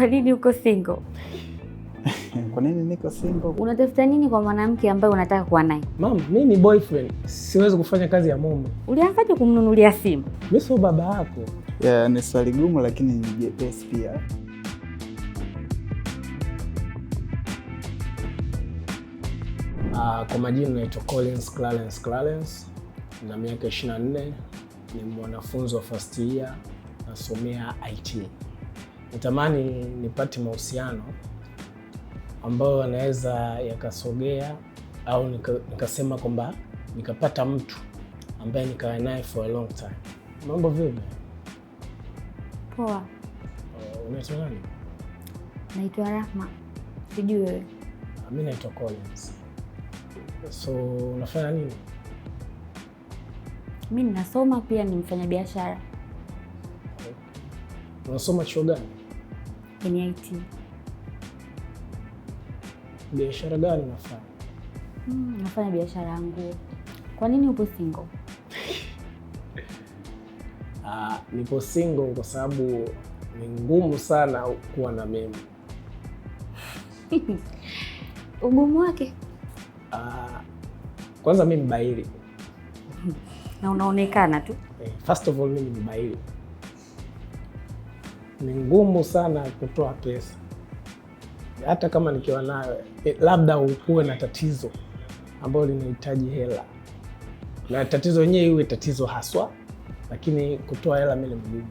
Kwa nini uko single? Kwa nini niko single? Unatafuta nini kwa mwanamke ambaye unataka kuwa naye? Mama, mimi ni boyfriend. Siwezi kufanya kazi ya mume. Ulianzaje kumnunulia simu? Mimi sio baba yako. Ni swali gumu lakini ni jepesi pia. Kwa majina naitwa Collins Clarence na miaka 24, ni mwanafunzi wa first year, nasomea IT. Natamani nipate mahusiano ambayo yanaweza yakasogea au nikasema kwamba nikapata mtu ambaye nikawa naye for a long time. Mambo vipi? Poa. Unaitwa nani? Naitwa Rahma. Sijui wewe. Mimi naitwa Collins. So unafanya nini? Mimi ninasoma pia, ni mfanyabiashara. Unasoma chuo gani? NIT. Biashara gani unafanya? Nafanya biashara ya nguo. Kwa nini upo single? Nipo single kwa sababu ni ngumu sana kuwa na mimi. Ugumu wake? Kwanza mimi ni baili. Na unaonekana tu. First of all, mimi ni baili. Ni ngumu sana kutoa pesa. Hata kama nikiwa nayo, labda ukuwe na tatizo ambalo linahitaji hela. Na tatizo yenyewe iwe tatizo haswa, lakini kutoa hela mimi ni mgumu.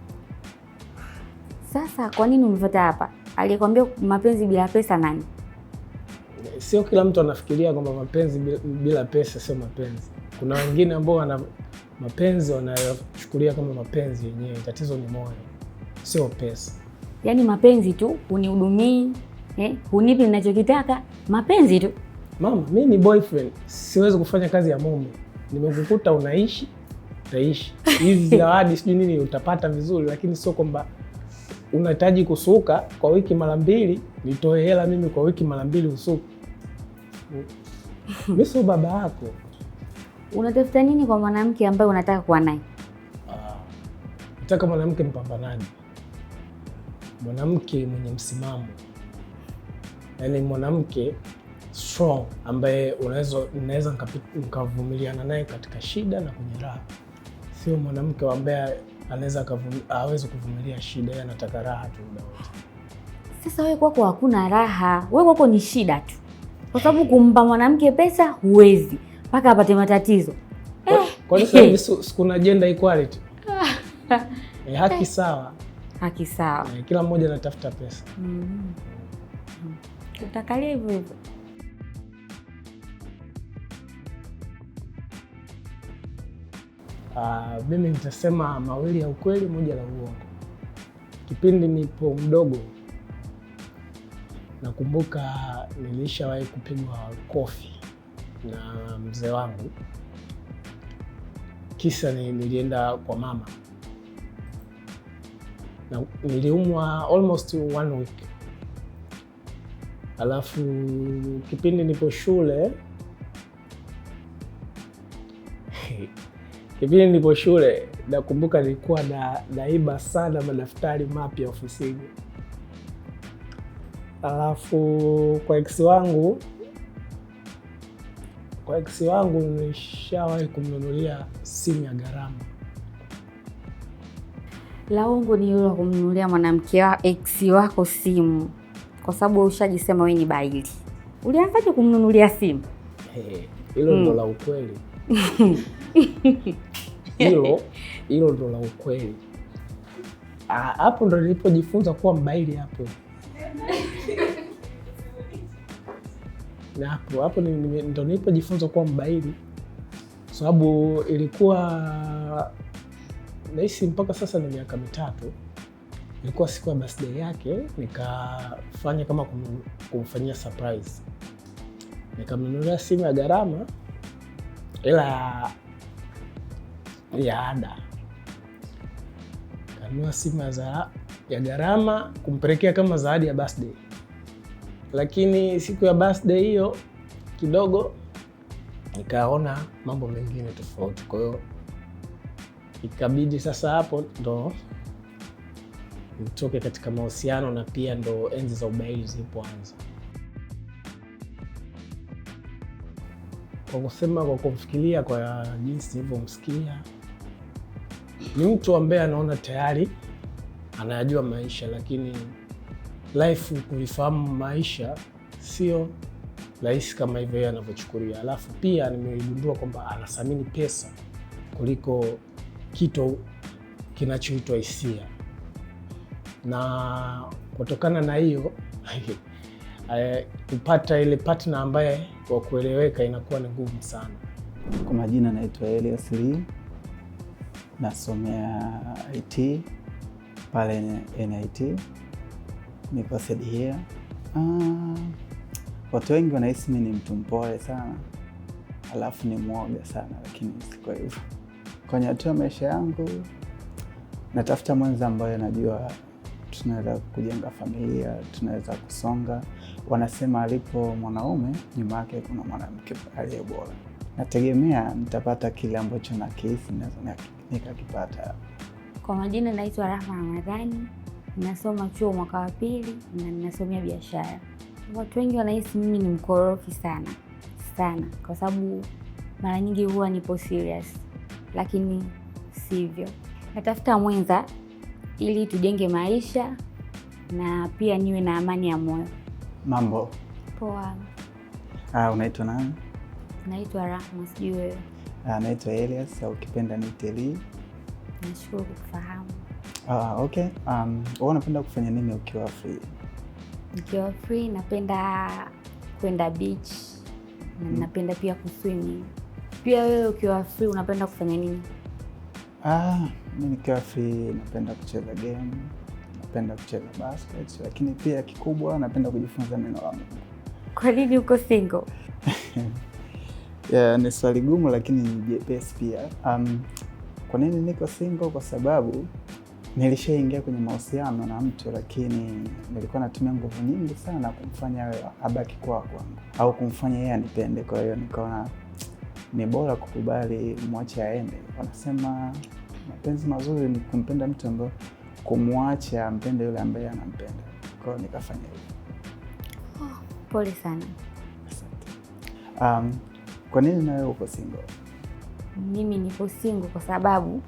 Sasa kwa nini umefuata hapa? Aliyekwambia mapenzi bila pesa nani? Sio kila mtu anafikiria kwamba mapenzi bila pesa sio mapenzi. Kuna wengine ambao wana mapenzi wanayochukulia kama mapenzi yenyewe. Tatizo ni moyo, sio pesa. Yaani mapenzi tu, hunihudumii, hunipi ninachokitaka, mapenzi tu. Mama, mimi ni boyfriend, siwezi kufanya kazi ya mume. Nimekukuta unaishi, utaishi. Hizi zawadi sijui nini utapata vizuri, lakini sio kwamba unahitaji kusuka kwa wiki mara 2, nitoe hela mimi kwa wiki mara 2 usuke. Mimi sio baba yako. Unatafuta nini kwa mwanamke ambaye unataka kuwa naye? Nataka mwanamke mpambanaji. Mwanamke mwenye msimamo. Yaani mwanamke strong ambaye unaweza nikavumiliana naye katika shida na kwenye raha. Sio mwanamke ambaye hawezi kuvumilia shida, yeye anataka raha tu muda wote. Sasa wewe kwako hakuna raha, wewe kwako ni shida tu. Kwa sababu kumpa mwanamke pesa huwezi, mpaka apate matatizo. Kwa nini sasa kuna gender equality? Haki sawa. Haki sawa. Kila mmoja anatafuta pesa. Utakalia hivyo hivyo. Mimi nitasema mawili ya ukweli, moja la uongo. Kipindi nipo mdogo, nakumbuka nilishawahi kupigwa kofi na mzee wangu. Kisa nilienda kwa mama na niliumwa almost 1 week. Alafu kipindi nipo shule nakumbuka nilikuwa naiba sana madaftari mapya ofisini. Alafu kwa ex wangu nishawahi kumnunulia simu ya gharama. La uongo ni yule kumnunulia mwanamke wa ex wako simu, kwa sababu ushajisema wewe ni baili. Ulianzaje kumnunulia simu? Hilo ndo la ukweli. Hilo ndo la ukweli. Hapo ndo nilipojifunza kuwa mbaili hapo. Na hapo ndo nilipojifunza kuwa mbaili. Sababu ilikuwa nahisi mpaka sasa ni miaka 3. Ilikuwa siku ya birthday yake, nikafanya kama kumfanyia surprise. Nikamnunulia simu ya gharama ila ya ada. Kanunua simu ya gharama kumpelekea kama zawadi ya birthday. Lakini siku ya birthday hiyo kidogo nikaona mambo mengine tofauti. Kwa hiyo ikabidi sasa hapo ndo utoke katika mahusiano, na pia ndo enzi za ubaili zilipoanza. Kwa kusema, kwa kumfikiria kwa jinsi nilivyomsikia, ni mtu ambaye anaona tayari anayajua maisha, lakini life, kulifahamu maisha sio rahisi kama hivyo yeye anavyochukulia. Alafu pia nimegundua kwamba anathamini pesa kuliko kitu kinachoitwa hisia, na kutokana na hiyo kupata ile partner ambaye kwa kueleweka inakuwa ni ngumu sana. Kwa majina naitwa Elias Lee, nasomea IT pale NIT, niko third year. Watu wengi wanahisi mimi ni mtu mpole sana, alafu ni mwoga sana, lakini siko hivyo. Kwenye hatua maisha yangu natafuta mwenza ambaye najua tunaweza kujenga familia, tunaweza kusonga. Wanasema alipo mwanaume nyuma yake kuna mwanamke aliye bora. Nategemea nitapata kile ambacho nakihisi naweza nikakipata. Kwa majina naitwa Rahma Ramadhani, ninasoma chuo mwaka wa pili na ninasomea biashara. Watu wengi wanahisi mimi ni mkorofi sana kwa sababu mara nyingi huwa nipo serious, lakini sivyo. Natafuta mwenza ili tujenge maisha na pia niwe na amani ya moyo. Mambo poa. Unaitwa nani? Naitwa Rahma, sijui wewe? Naitwa Elias, au ukipenda niite Lee. Nashukuru kufahamu. Okay. Wewe unapenda kufanya nini ukiwa free? Nikiwa free napenda kwenda beach na napenda pia kuswim. Pia wewe ukiwa free unapenda kufanya nini? Mimi nikiwa free napenda kucheza game, napenda kucheza basket, lakini pia kikubwa napenda kujifunza neno la Mungu. Kwa nini uko single? Ni swali gumu lakini ni jepesi pia. Kwa nini niko single? Kwa sababu nilishaingia kwenye mahusiano na mtu, lakini nilikuwa natumia nguvu nyingi sana kumfanya abaki kwa kwangu au kumfanya yeye anipende. Kwa hiyo nikaona ni bora kukubali mwache aende. Wanasema mapenzi mazuri ni kumpenda mtu ambaye kumwacha ampende yule ambaye anampenda. Kwa hiyo nikafanya hivyo. Pole sana. Asante. Kwa nini na wewe uko single? Mimi nipo single kwa sababu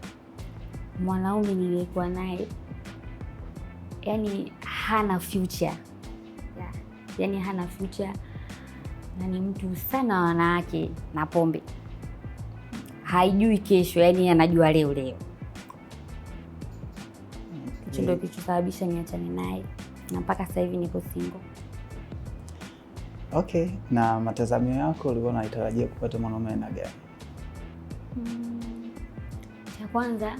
mwanaume niliyekuwa naye yani hana future. Yani hana future na ni mtu sana wanawake na pombe. Haijui kesho, yani anajua leo. Hicho ndio kilichosababisha niachane naye na mpaka sasa hivi niko single. Okay, na matazamio yako ulikuwa unatarajia kupata mwanaume aina gani? Cha kwanza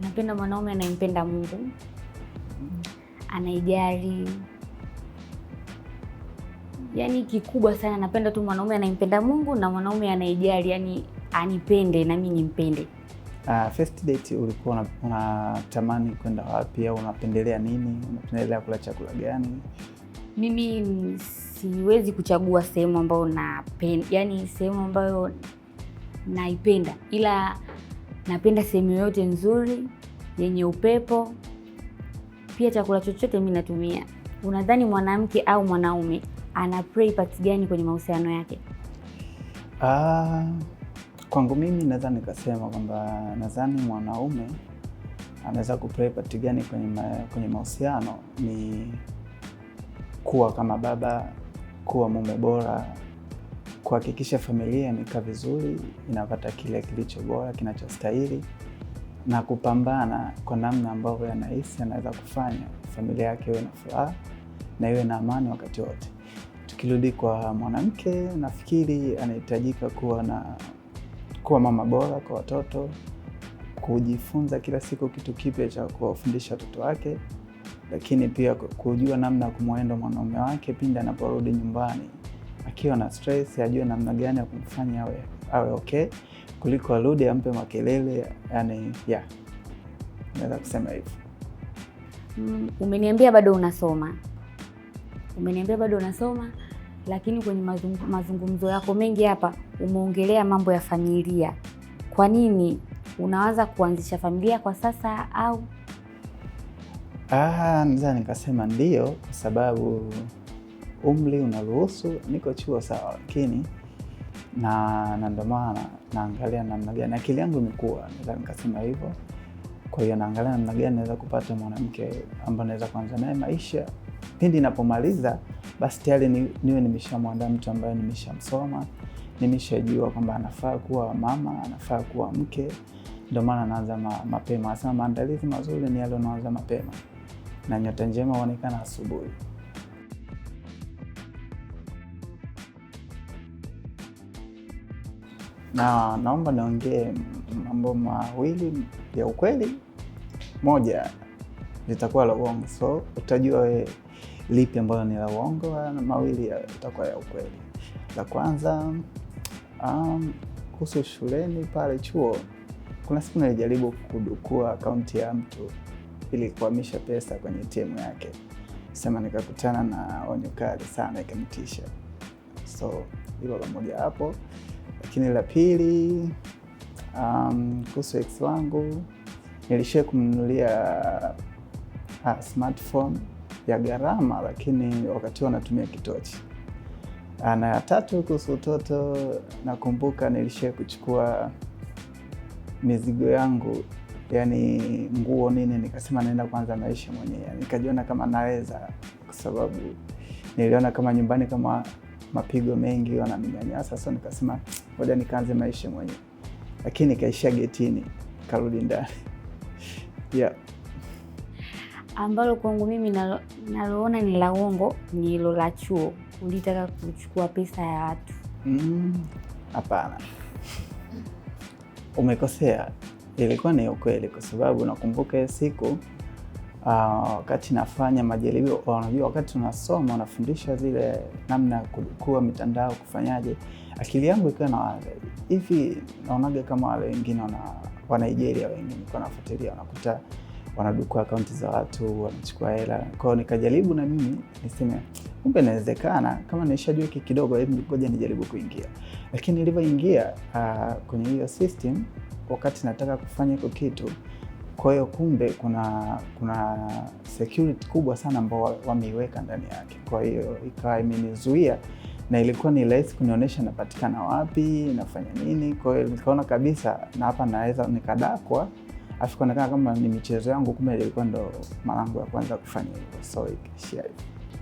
napenda mwanaume anayempenda Mungu, anaijali. Yani kikubwa sana napenda tu mwanaume anayempenda Mungu na mwanaume anaijali, yani anipende na mimi nimpende. First date ulikuwa unatamani kwenda wapi au unapendelea nini? Unapendelea kula chakula gani? Mimi siwezi kuchagua sehemu ambayo napenda, yani sehemu ambayo naipenda, ila napenda sehemu yoyote nzuri yenye upepo. Pia chakula chochote mimi natumia. Unadhani mwanamke au mwanaume ana play part gani kwenye mahusiano yake? Kwangu mimi naweza nikasema kwamba nadhani mwanaume anaweza kuplay part gani kwenye mahusiano ni kuwa kama baba, kuwa mume bora, kuhakikisha familia imekaa vizuri, inapata kile kilicho bora kinachostahili, na kupambana kwa namna ambavyo anahisi anaweza kufanya familia yake iwe na furaha na iwe na amani wakati wote. Tukirudi kwa mwanamke, nafikiri anahitajika kuwa mama bora kwa watoto, kujifunza kila siku kitu kipya cha kuwafundisha watoto wake, lakini pia kujua namna ya kumwenda mwanaume wake pindi anaporudi nyumbani akiwa na stress, ajue namna gani ya kumfanya awe okay, kuliko arudi ampe makelele. Yani naweza kusema hivyo. Umeniambia bado unasoma, lakini kwenye mazungumzo yako mengi hapa umeongelea mambo ya familia. Kwa nini unawaza kuanzisha familia kwa sasa? Au Naweza nikasema ndio, kwa sababu umri unaruhusu. Niko chuo sawa, lakini na ndio maana naangalia namna gani akili yangu imekuwa, naweza nikasema hivyo. Kwa hiyo naangalia namna gani naweza kupata mwanamke ambaye naweza kuanza naye maisha. Pindi ninapomaliza basi tayari niwe nimeshamwandaa mtu ambaye nimeshamsoma, nimeshajua kwamba anafaa kuwa mama, anafaa kuwa mke. Ndio maana naanza mapema. Sasa maandalizi mazuri ni yale unaanza mapema, na nyota njema huonekana asubuhi. Na naomba niongee mambo mawili ya ukweli, moja litakuwa la uongo, so utajua wewe lipi ambalo ni la uongo, na mawili yatakuwa ya ukweli. La kwanza, kuhusu shuleni pale chuo, kuna siku nilijaribu kudukua akaunti ya mtu ili kuhamisha pesa kwenye ATM yake. Sema nikakutana na onyo kali sana, ikanitisha. So hilo la moja hapo. Lakini la pili, kuhusu ex wangu, nilishia kumnunulia smartphone ya gharama, lakini wakati huo natumia kitochi. Na ya tatu, kuhusu utoto, nakumbuka nilishia kuchukua mizigo yangu, yani nguo nini, nikasema naenda kuanza maisha mwenyewe. Nikajiona kama naweza, kwa sababu niliona kama nyumbani kama mapigo mengi wananinyanyasa. Sasa nikasema ngoja nikaanze maisha mwenyewe, lakini nikaishia getini, karudi ndani. Yeah. Ambalo kwangu mimi naloona ni la uongo ni hilo la chuo. Ulitaka kuchukua pesa ya watu. Hapana. Umekosea. Ilikuwa ni ukweli, kwa sababu nakumbuka siku wakati nafanya majaribio. Unajua wakati tunasoma unafundisha zile namna ya kudukua mitandao, kufanyaje. Akili yangu ikawa na waza hivi, naonaga kama wale wengine wa Nigeria wengine kwa nafuatilia, wanakuta wanadukua akaunti za watu, wanachukua hela. Kwa hiyo nikajaribu na mimi niseme kumbe inawezekana, kama nishajua hiki kidogo, hebu ngoja nijaribu kuingia. Lakini nilipoingia kwenye hiyo system, wakati nataka kufanya hiko kitu, kwa hiyo kumbe kuna security kubwa sana ambao wameiweka ndani yake. Kwa hiyo ikawa imenizuia, na ilikuwa ni rahisi kunionyesha napatikana wapi, nafanya nini. Kwa hiyo nikaona kabisa na hapa naweza nikadakwa, afu kuonekana kama ni michezo yangu, kumbe ilikuwa ndo malango ya kwanza kufanya hivyo. So ikishia hivyo.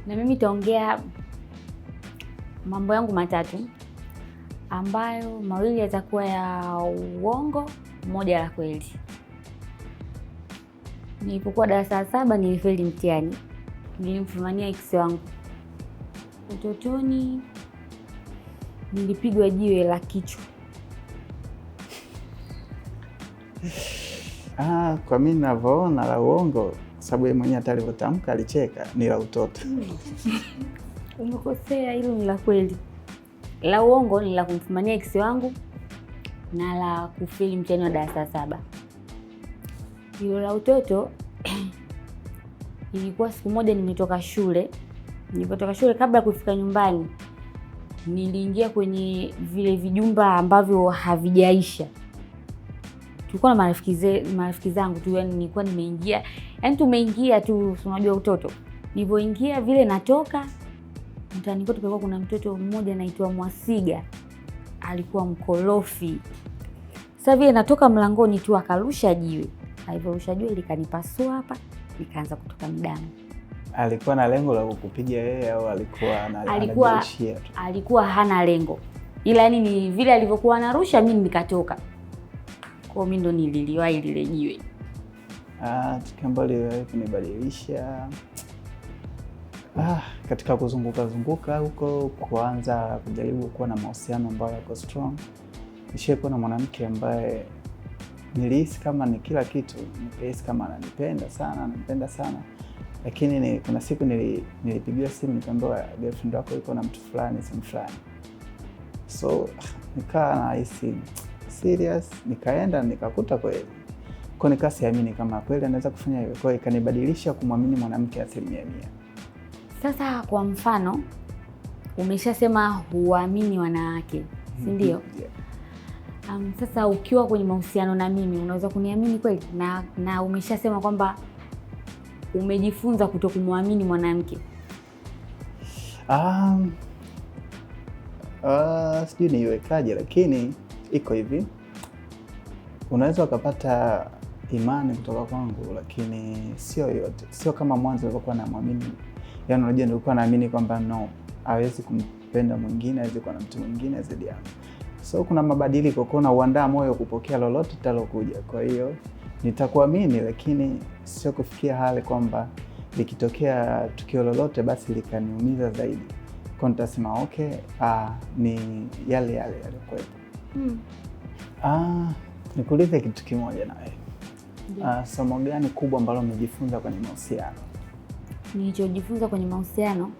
Na mimi taongea mambo yangu matatu, ambayo mawili yatakuwa ya uongo, moja la kweli. Nilipokuwa darasa la 7 nilifeli mtihani. Nilimfumania ex wangu. Utotoni nilipigwa jiwe la kichwa. Kwa mimi ninavyoona la uongo, sababu yeye mwenyewe hata alivyotamka alicheka, ni la utoto. Umekosea, hilo ni la kweli. La uongo ni la kumfumania ex wangu na la kufeli mtihani wa darasa la 7. Hilo la utoto ilikuwa siku moja nimetoka shule. Nilipotoka shule, kabla ya kufika nyumbani, niliingia kwenye vile vijumba ambavyo havijaisha. Tulikuwa na marafiki zangu tu, yani nilikuwa nimeingia, yani tumeingia tu, unajua utoto. Nilipoingia vile natoka, mtaani kwetu kulikuwa kuna mtoto mmoja anaitwa Mwasiga. Alikuwa mkorofi. Sasa vile natoka mlangoni tu akarusha jiwe. Alivyorusha jiwe likanipasua hapa, nikaanza kutoka damu. Alikuwa na lengo la kukupiga wewe au anajirushia tu? Alikuwa hana lengo. Ila yani ni vile alivyokuwa anarusha, mimi nikatoka. Kwa mimi ndo nililiwahi lile jiwe. Tukio liwe kunibadilisha. Katika kuzunguka huko, kuanza kujaribu kuwa na mahusiano ambayo yako strong. Nishakuwa na mwanamke ambaye nilihisi kama ni kila kitu, nilihisi kama ananipenda sana. Lakini kuna siku nilipigiwa simu nikaambiwa girlfriend wako yuko na mtu fulani sehemu fulani. So nikaa nahisi serious, nikaenda nikakuta kweli. Kwa nikasiamini kama kweli anaweza kufanya hivyo. Kwa hiyo ikanibadilisha kumwamini mwanamke 100%. Sasa kwa mfano, umeshasema huamini wanawake, si ndio? Yeah. Sasa ukiwa kwenye mahusiano na mimi, unaweza kuniamini kweli? Na umeshasema kwamba umejifunza kutokumwamini mwanamke? Sijui niiwekaje, lakini iko hivi. Unaweza ukapata imani kutoka kwangu, lakini sio yote. Sio kama mwanzo nilikuwa namwamini. Yaani unajua nilikuwa naamini kwamba no, hawezi kumpenda mwingine, hawezi kuwa na mtu mwingine zaidi yangu. So kuna mabadiliko, kuna uandaa moyo kupokea lolote litalokuja. Kwa hiyo nitakuamini, lakini sio kufikia hali kwamba likitokea tukio lolote basi likaniumiza zaidi. Kwa nitasema okay, ni yale yalikuwepo. Nikuulize kitu kimoja na wewe. Somo gani kubwa ambalo umejifunza kwenye mahusiano? Nilichojifunza kwenye mahusiano,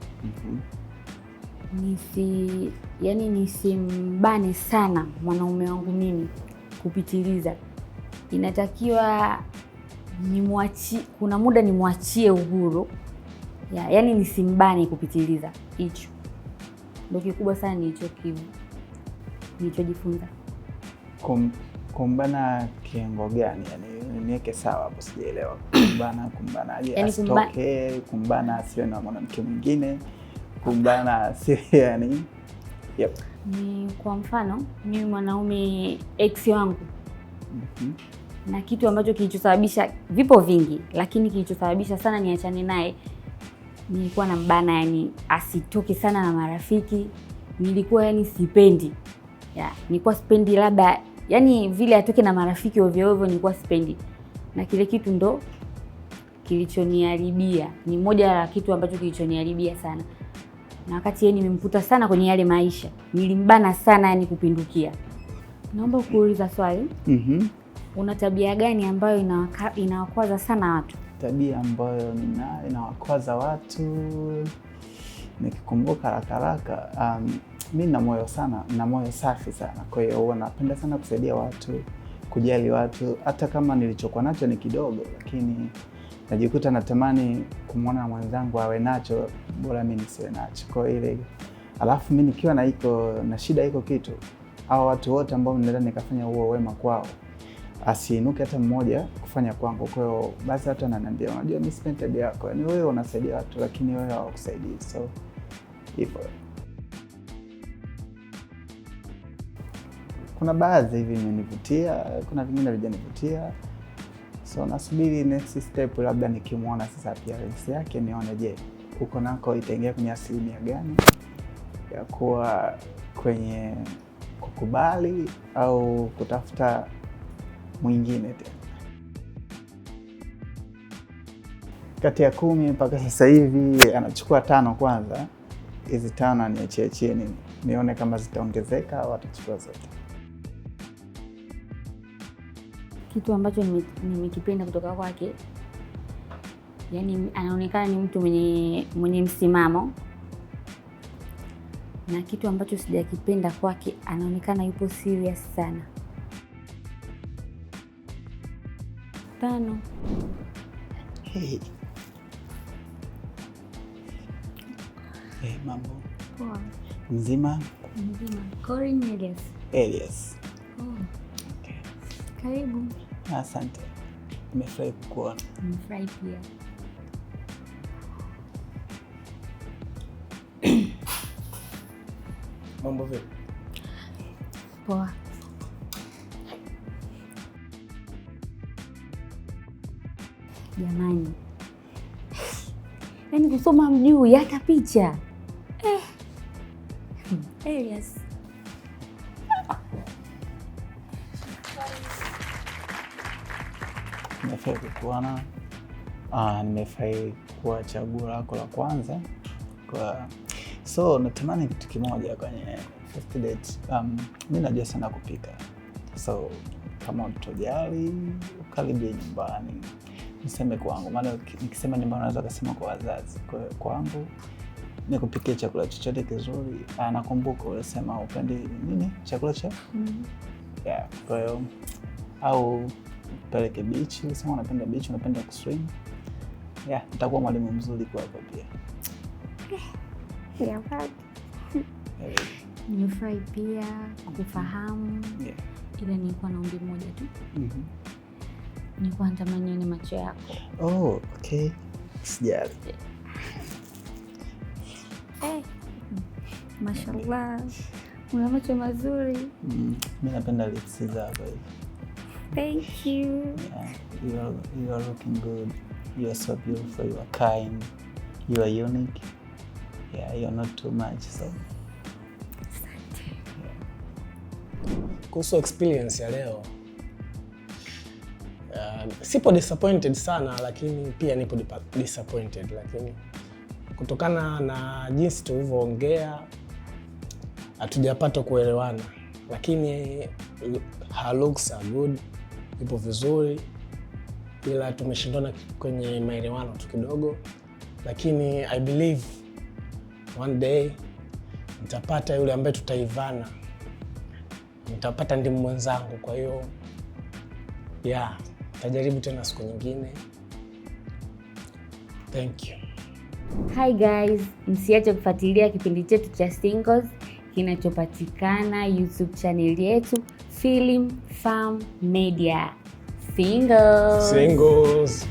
nisimbane sana mwanaume wangu mimi kupitiliza. Inatakiwa kuna muda nimwachie uhuru. Yaani nisimbane kupitiliza. Hicho ndio kikubwa sana nilichojifunza. Kumbana kiengo gani? Yani niweke sawa hapo, sijaelewa. Kumbanaje? Yani asitoke, kumbana asiwe na mwanamke mwingine, kumbana si yani. Yep. Ni kwa mfano mimi mwanaume ex wangu. Na kitu ambacho kilichosababisha, vipo vingi, lakini kilichosababisha sana niachane naye, nilikuwa na mbana, yani asitoke sana na marafiki. Nilikuwa yani sipendi. Nilikuwa sipendi labda yani vile atoke na marafiki ovyo ovyo, nilikuwa sipendi. Na kile kitu ndo kilichoniharibia. Ni moja ya kitu ambacho kilichoniharibia sana. Na wakati yeye nimemkuta sana kwenye yale maisha, nilimbana sana yani kupindukia. Naomba kuuliza swali. Una tabia gani ambayo inawakwaza sana watu? Tabia ambayo inawakwaza watu, nikikumbuka haraka, mimi na moyo safi sana. Kwa hiyo huwa napenda sana kusaidia watu, kujali watu, hata kama nilichokuwa nacho ni kidogo, lakini najikuta natamani kumwona mwenzangu awe nacho, bora mimi nisiwe nacho. Kwa ile alafu mimi nikiwa na shida iko kitu, au watu wote ambao ninaweza nikafanya huo wema kwao, asiinuke hata mmoja kufanya kwangu. Kwa hiyo basi hata ananiambia, unajua mimi sipendi tabia yako. Yaani wewe unasaidia watu lakini wewe hawakusaidii. So hivyo. Kuna baadhi hivi imenivutia, kuna vingine havijanivutia. So nasubiri next step, labda nikimwona sasa appearance yake nione je, huko nako itaingia kwenye asilimia gani ya kuwa kwenye kukubali au kutafuta mwingine tena. Kati ya 10 mpaka sasa hivi anachukua 5 kwanza. Hizi 5 niachie chini nione kama zitaongezeka au atachukua zote. Kitu ambacho nimekipenda kutoka kwake, yani anaonekana ni mtu mwenye msimamo. Na kitu ambacho sijakipenda kwake, anaonekana yupo serious sana. 5. Hey, mambo. Poa. Mzima? Corin Elias. Okay. Karibu. Asante. Nimefurahi kukuona. Nimefurahi pia. Mambo vipi? Poa. Jamani, yaani kusoma mjuu hata picha. Elias. Nimefurahi kukuona. Nimefurahi kuwa chaguo lako la kwanza. So natamani kitu kimoja kwenye first date. Mimi najua sana kupika. So kama utojali, ukaribie nyumbani. Niseme kwangu, maana nikisema nyumbani naweza kusema kwa wazazi. Kwangu nikupikie chakula chochote kizuri. Nakumbuka ulisema upendi nini? Chakula cha? Yeah, kwa hiyo au peleke beach, ulisema unapenda beach, unapenda kuswim. Yeah, nitakuwa mwalimu mzuri kwako pia. Yeah, nimefurahi pia kukufahamu. Yeah. Ila nilikuwa na ombi moja tu. Nilikuwa natamani nione macho yako. Oh, okay. Sijali. Mashallah. Una macho mazuri. Mimi napenda lips zako hivi. Thank you. Yeah, you are looking good. You are so beautiful. You are kind. You are unique. Yeah, you are not too much, so. Kuhusu experience ya leo, sipo disappointed sana, lakini pia nipo disappointed, lakini kutokana na jinsi tulivyoongea hatujapata kuelewana, lakini her looks are good, ipo vizuri, ila tumeshindana kwenye maelewano tu kidogo, lakini I believe one day nitapata yule ambaye tutaivana, nitapata ndimu mwenzangu. Kwa hiyo tajaribu tena siku nyingine. Thank you. Hi guys, msiache kufuatilia kipindi chetu cha Singles kinachopatikana YouTube channel yetu Film Farm Media. Singles.